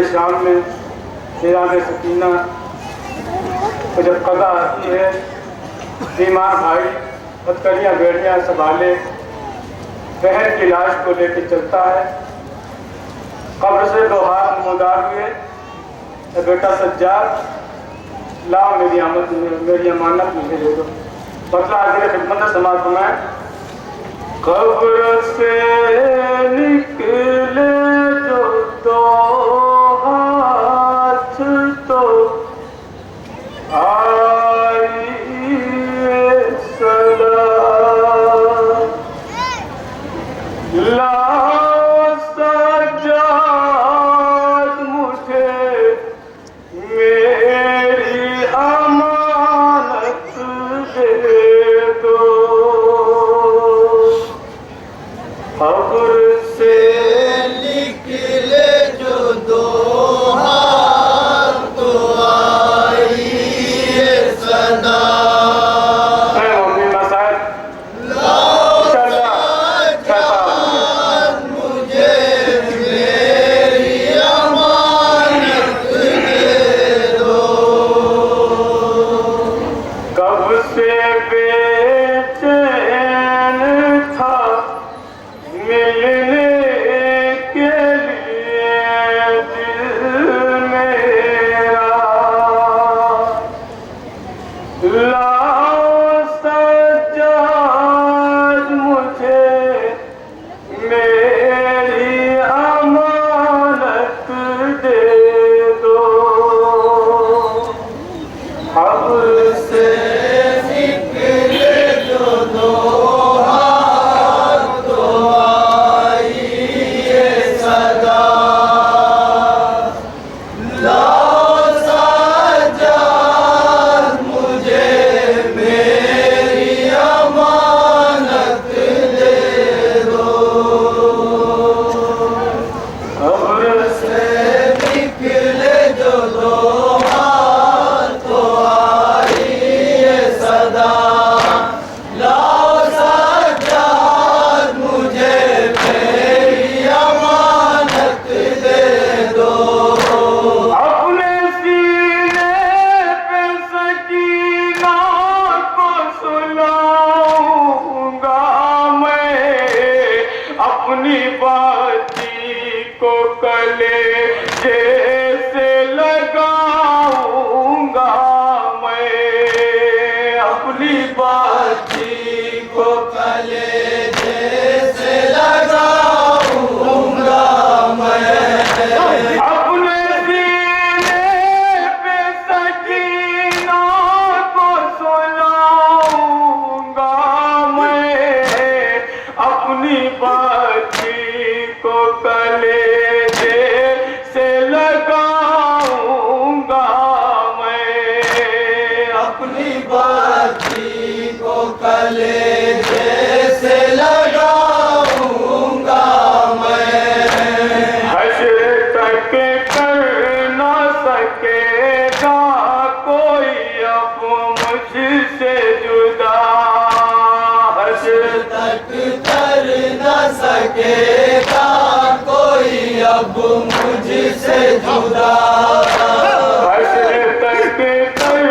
शाम में निराम सकीना को जब कदा आती है, बीमार भाई हथकड़ियाँ बेड़ियाँ संभाले बहन की लाश को लेकर चलता है। कब्र से दो हाथ मुदार हुए, बेटा सज्जाद लाओ मेरी अमानत मुझे दे दो। बतला हाजिर खिदमत समाज में कब्र से निकले जो दो हाथ तो आई सदा लाओ सज्जाद मुझे मेरी अमानत दे दो। कब्र से निकले जो दो हाथ तो आई सदा मम्मी मसाइल मुझे मेरी अमानत दे दो। कब से बेचैन था मिलने के लिए दिल मेरा, लाओ सज्जाद मुझे मेरी अमानत दे दो। कब्र से निकले जो दो हाथ तो आई सदा लाओ सज्जाद मुझे मेरी अमानत दे दो। कब्र से निकले जो दो हाथ तो आई सदा लाओ सज्जाद मुझे मेरी अमानत दे दो। अपने सीने पे सकीना को सुलाऊंगा मैं, अपनी बाती को कले जैसे लगाऊंगा मैं, अपनी बाती को कले जैसे लगाऊंगा मैं, अपने सीने पे सकीना को सुलाऊंगा मैं, अपनी बाती को कलेजे से लगाऊंगा मैं, अपनी बाती को कले जैसे लगाऊंगा मैं। हश्र तक कर ना सकेगा कोई अब मुझसे जुदा, हश्र तक कर न सकेगा कोई अब मुझसे जुदा, हश्र तक कर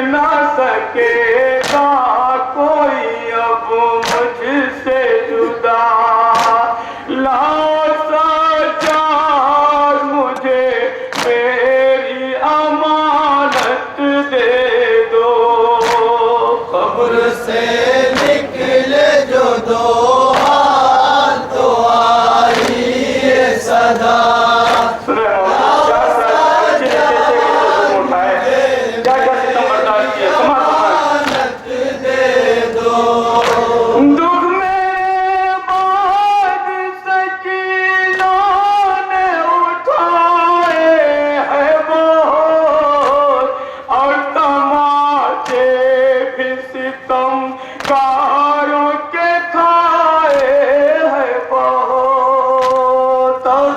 ना सकेगा कोई अब मुझसे जुदा। लाओ सज्जाद मुझे मेरी अमानत दे दो। कब्र से निकले जो दो हाथ तो आई सदा सुने क्या सितम बर्दाश्त किया, अमानत दे दो। दुख में बाद सकीना ने उठाए है बहुत, और तमाचे भी सितम कारों के खाए है बहुत, और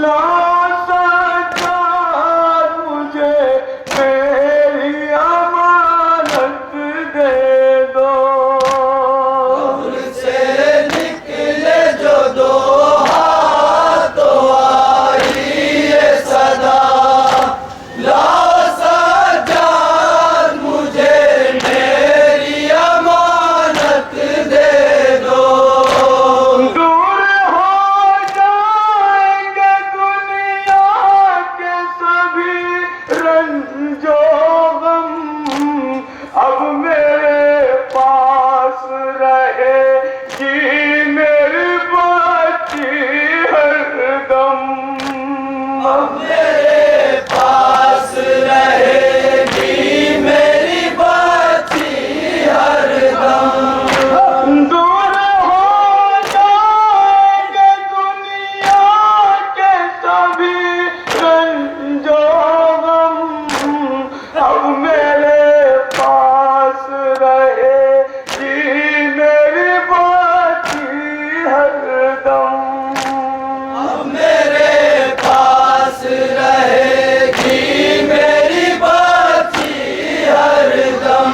ला सज्जाद मुझे मेरी अमानत दे दो। कब्र से निकले जो दो हाथ तो आई ये सदा, ला सज्जाद मुझे मेरी अमानत दे दो। दूर हो जाएंगे दुनिया के सभी रंजो गम, अब मेरे पास रहेगी मेरी बच्ची हरदम। अब मेरे पास रहेगी मेरी बच्ची हरदम। दूर हो जाएंगे दुनिया के सभी रंजो गम, अब मेरे पास रहेगी मेरी बच्ची हरदम। अब मेरे पास रहेगी मेरी बच्ची हरदम।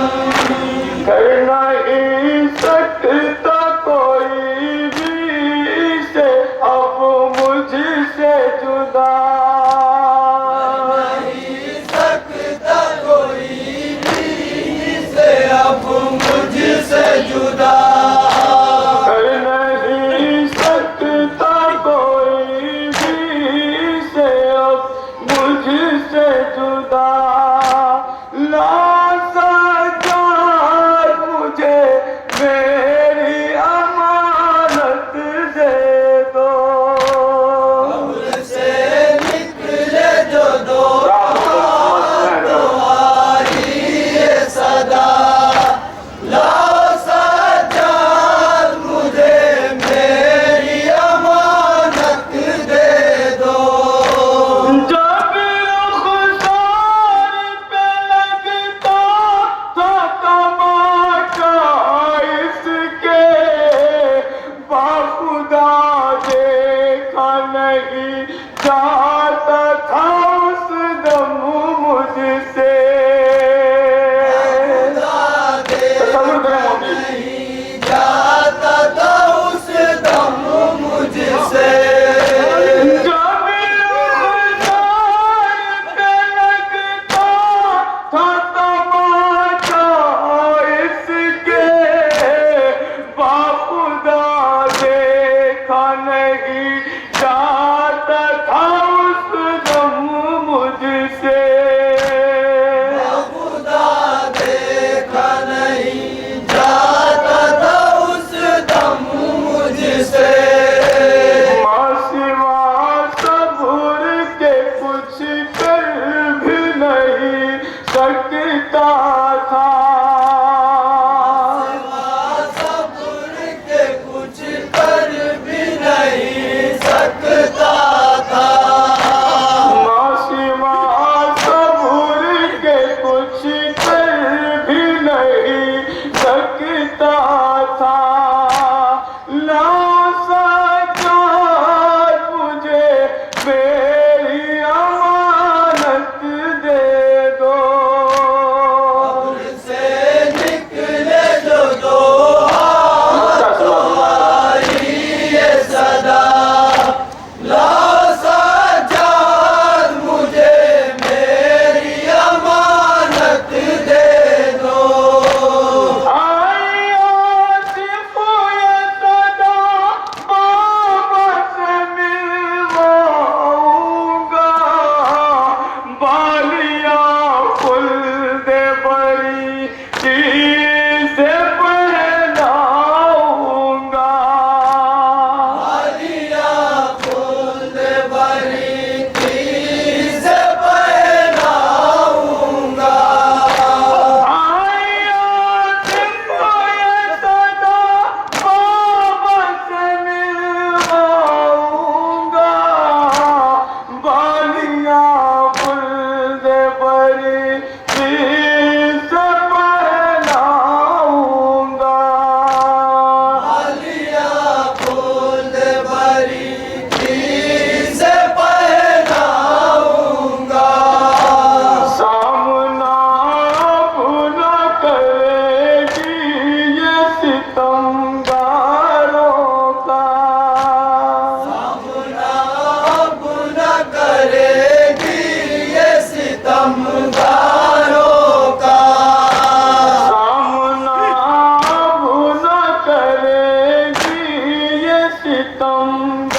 कर नहीं सकता कोई भी से अब मुझसे जुदा। नहीं सकता कोई भी से अब मुझसे जुदा। कर नहीं सकता कोई भी से अब मुझसे जुदा। ला सज्जाद मुझे मेरी अमानत दे दो। कब्र से निकले जो दो हाथ तो आई ये सदा, ला सज्जाद मुझे मेरी अमानत दे दो। जब रुखसार पे लगता था तमाचा इसके, बाखुदा देखा नहीं जाता था उस दम मुझसे। तसव्वुर करें मोदी। नहीं जाता था उस दम मुझसे। जब रुखसार पे लगता था तमाचा इसके, बाखुदा देखा नहीं जाता सितम